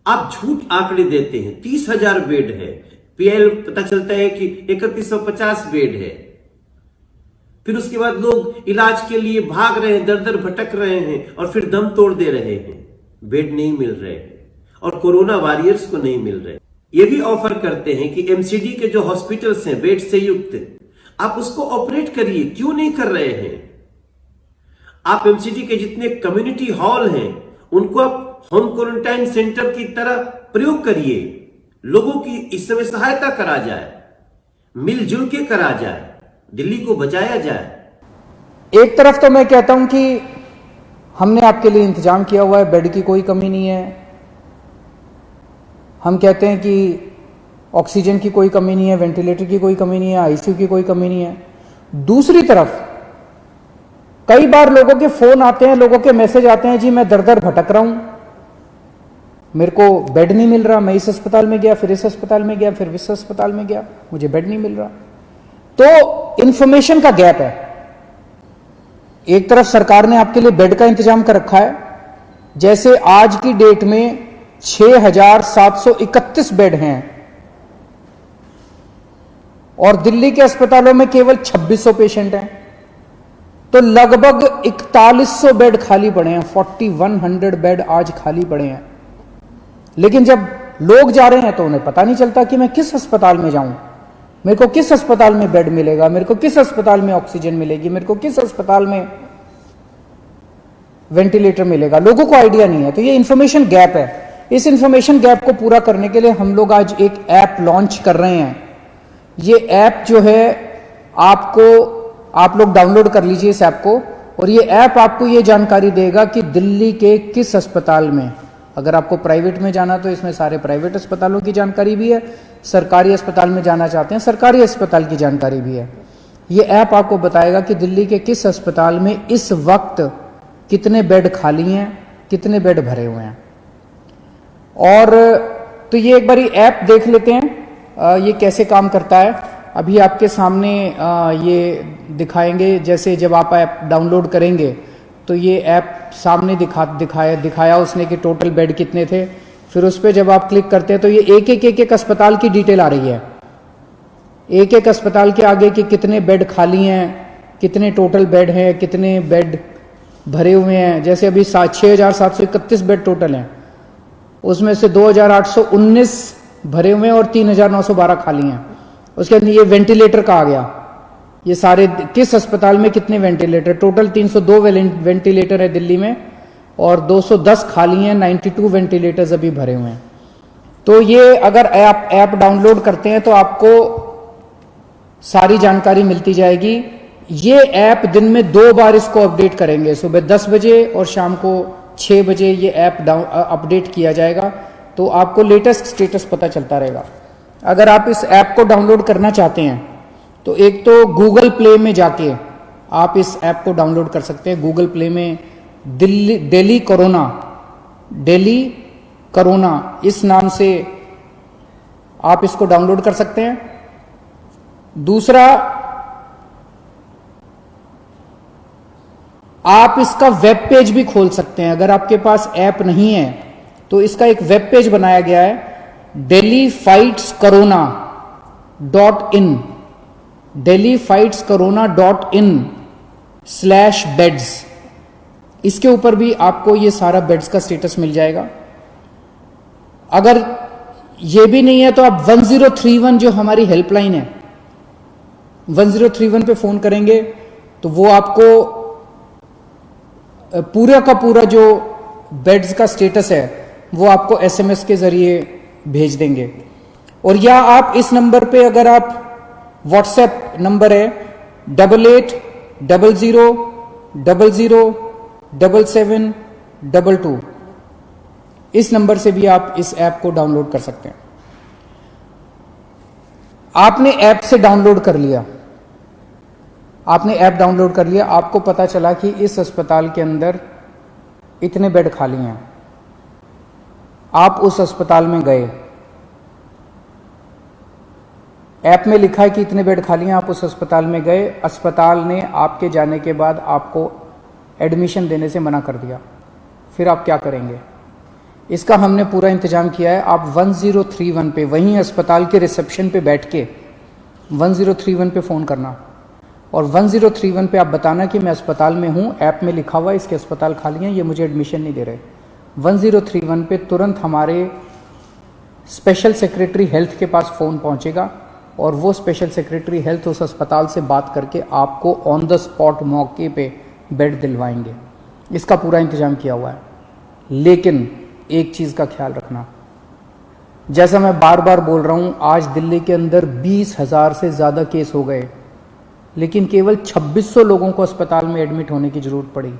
आप झूठ आंकड़े देते हैं। 30,000 बेड है, पीएल पता चलता है कि 3150 बेड है। फिर उसके बाद लोग इलाज के लिए भाग रहे हैं, दर दर भटक रहे हैं और फिर दम तोड़ दे रहे हैं। बेड नहीं मिल रहे और कोरोना वॉरियर्स को नहीं मिल रहे। ये भी ऑफर करते हैं कि एमसीडी के जो हॉस्पिटल्स हैं बेड से युक्त, आप उसको ऑपरेट करिए। क्यों नहीं कर रहे हैं? आप एमसीडी के जितने कम्युनिटी हॉल हैं उनको आप होम क्वारंटाइन सेंटर की तरह प्रयोग करिए। लोगों की इस समय सहायता करा जाए, मिलजुल के करा जाए, दिल्ली को बचाया जाए। एक तरफ तो मैं कहता हूं कि हमने आपके लिए इंतजाम किया हुआ है, बेड की कोई कमी नहीं है। हम कहते हैं कि ऑक्सीजन की कोई कमी नहीं है, वेंटिलेटर की कोई कमी नहीं है, आईसीयू की कोई कमी नहीं है। दूसरी तरफ कई बार लोगों के फोन आते हैं, लोगों के मैसेज आते हैं, जी मैं दर दर भटक रहा हूं, मेरे को बेड नहीं मिल रहा, मैं इस अस्पताल में गया, फिर इस अस्पताल में गया, फिर इस अस्पताल में गया, मुझे बेड नहीं मिल रहा। तो इंफॉर्मेशन का गैप है। एक तरफ सरकार ने आपके लिए बेड का इंतजाम कर रखा है, जैसे आज की डेट में 6,731 बेड हैं और दिल्ली के अस्पतालों में केवल 2600 पेशेंट हैं, तो लगभग 4100 बेड खाली पड़े हैं। 4100 बेड आज खाली पड़े हैं। लेकिन जब लोग जा रहे हैं तो उन्हें पता नहीं चलता कि मैं किस अस्पताल में जाऊं, मेरे को किस अस्पताल में बेड मिलेगा, मेरे को किस अस्पताल में ऑक्सीजन मिलेगी, मेरे को किस अस्पताल में वेंटिलेटर मिलेगा। लोगों को आइडिया नहीं है। तो ये इंफॉर्मेशन गैप है। इस इंफॉर्मेशन गैप को पूरा करने के लिए हम लोग आज एक ऐप लॉन्च कर रहे हैं। ये ऐप जो है आप लोग डाउनलोड कर लीजिए इस ऐप को, और ये ऐप आपको ये जानकारी देगा कि दिल्ली के किस अस्पताल में, अगर आपको प्राइवेट में जाना तो इसमें सारे प्राइवेट अस्पतालों की जानकारी भी है, सरकारी अस्पताल में जाना चाहते हैं सरकारी अस्पताल की जानकारी भी है। ये ऐप आपको बताएगा कि दिल्ली के किस अस्पताल में इस वक्त कितने बेड खाली हैं, कितने बेड भरे हुए हैं। और तो ये एक बारी ऐप देख लेते हैं ये कैसे काम करता है। अभी आपके सामने ये दिखाएंगे। जैसे जब आप ऐप डाउनलोड करेंगे तो ये ऐप सामने दिखाया उसने कि टोटल बेड कितने थे। फिर उस पर जब आप क्लिक करते हैं तो ये एक अस्पताल की डिटेल आ रही है। एक एक अस्पताल के आगे कि कितने बेड खाली हैं, कितने टोटल बेड हैं, कितने बेड भरे हुए हैं। जैसे अभी 6,731 बेड टोटल हैं, उसमें से 2,819 भरे हुए हैं और 3,912 खाली हैं। उसके बाद ये वेंटिलेटर का आ गया, ये सारे किस अस्पताल में कितने वेंटिलेटर। टोटल 302 वेंटिलेटर है दिल्ली में और 210 खाली हैं, 92 वेंटिलेटर्स अभी भरे हुए हैं। तो ये अगर ऐप डाउनलोड करते हैं तो आपको सारी जानकारी मिलती जाएगी। ये ऐप दिन में 2 बार इसको अपडेट करेंगे, सुबह 10 बजे और शाम को 6 बजे ये ऐप अपडेट किया जाएगा, तो आपको लेटेस्ट स्टेटस पता चलता रहेगा। अगर आप इस ऐप को डाउनलोड करना चाहते हैं तो एक तो गूगल प्ले में जाके आप इस ऐप को डाउनलोड कर सकते हैं। गूगल प्ले में दिल्ली कोरोना इस नाम से आप इसको डाउनलोड कर सकते हैं। दूसरा, आप इसका वेब पेज भी खोल सकते हैं। अगर आपके पास ऐप नहीं है तो इसका एक वेब पेज बनाया गया है, delhifightscorona.in, delhifightscorona.in/beds। इसके ऊपर भी आपको ये सारा बेड्स का स्टेटस मिल जाएगा। अगर ये भी नहीं है तो आप 1031 जो हमारी हेल्पलाइन है, 1031 पे फोन करेंगे तो वो आपको पूरा का पूरा जो बेड्स का स्टेटस है वो आपको एसएमएस के जरिए भेज देंगे। और या आप इस नंबर पे, अगर आप व्हाट्सएप नंबर है 8800007722, इस नंबर से भी आप इस ऐप को डाउनलोड कर सकते हैं। आपने ऐप से डाउनलोड कर लिया, आपको पता चला कि इस अस्पताल के अंदर इतने बेड खाली हैं। आप उस अस्पताल में गए, ऐप में लिखा है कि इतने बेड खाली हैं, आप उस अस्पताल में गए, अस्पताल ने आपके जाने के बाद आपको एडमिशन देने से मना कर दिया, फिर आप क्या करेंगे? इसका हमने पूरा इंतजाम किया है। आप 1031 पे, वहीं अस्पताल के रिसेप्शन पे बैठ के 1031 पे फ़ोन करना और 1031 पे आप बताना कि मैं अस्पताल में हूँ, ऐप में लिखा हुआ है इसके अस्पताल खाली हैं, ये मुझे एडमिशन नहीं दे रहे। 1031 पे तुरंत हमारे स्पेशल सेक्रेटरी हेल्थ के पास फ़ोन पहुँचेगा और वो स्पेशल सेक्रेटरी हेल्थ उस अस्पताल से बात करके आपको ऑन द स्पॉट मौके पे बेड दिलवाएंगे। इसका पूरा इंतजाम किया हुआ है। लेकिन एक चीज़ का ख्याल रखना, जैसा मैं बार बार बोल रहा हूँ, आज दिल्ली के अंदर 20,000 से ज़्यादा केस हो गए, लेकिन केवल 2600 लोगों को अस्पताल में एडमिट होने की ज़रूरत पड़ी।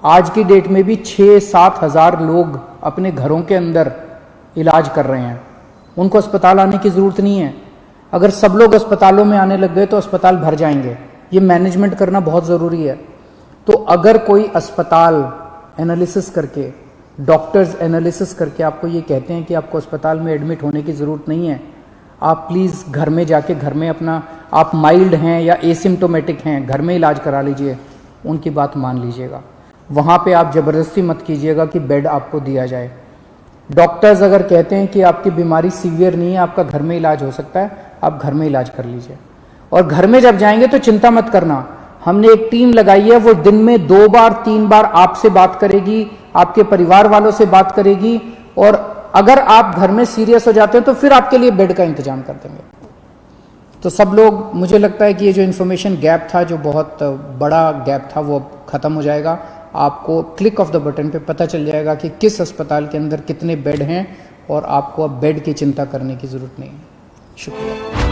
आज की डेट में भी 6-7 हज़ार लोग अपने घरों के अंदर इलाज कर रहे हैं, उनको अस्पताल आने की ज़रूरत नहीं है। अगर सब लोग अस्पतालों में आने लग गए तो अस्पताल भर जाएंगे। ये मैनेजमेंट करना बहुत ज़रूरी है। तो अगर कोई अस्पताल एनालिसिस करके, डॉक्टर्स एनालिसिस करके आपको ये कहते हैं कि आपको अस्पताल में एडमिट होने की ज़रूरत नहीं है, आप प्लीज़ घर में जाके घर में अपना, आप माइल्ड हैं या एसिम्टोमेटिक हैं, घर में इलाज करा लीजिए, उनकी बात मान लीजिएगा। वहाँ पे आप ज़बरदस्ती मत कीजिएगा कि बेड आपको दिया जाए। डॉक्टर्स अगर कहते हैं कि आपकी बीमारी सीवियर नहीं है, आपका घर में इलाज हो सकता है, आप घर में इलाज कर लीजिए। और घर में जब जाएंगे तो चिंता मत करना, हमने एक टीम लगाई है, वो दिन में 2 बार 3 बार आपसे बात करेगी, आपके परिवार वालों से बात करेगी, और अगर आप घर में सीरियस हो जाते हैं तो फिर आपके लिए बेड का इंतजाम कर देंगे। तो सब लोग, मुझे लगता है कि ये जो इन्फॉर्मेशन गैप था, जो बहुत बड़ा गैप था, वो अब खत्म हो जाएगा। आपको क्लिक ऑफ द बटन पे पता चल जाएगा कि किस अस्पताल के अंदर कितने बेड हैं और आपको अब बेड की चिंता करने की ज़रूरत नहीं है। शुक्रिया।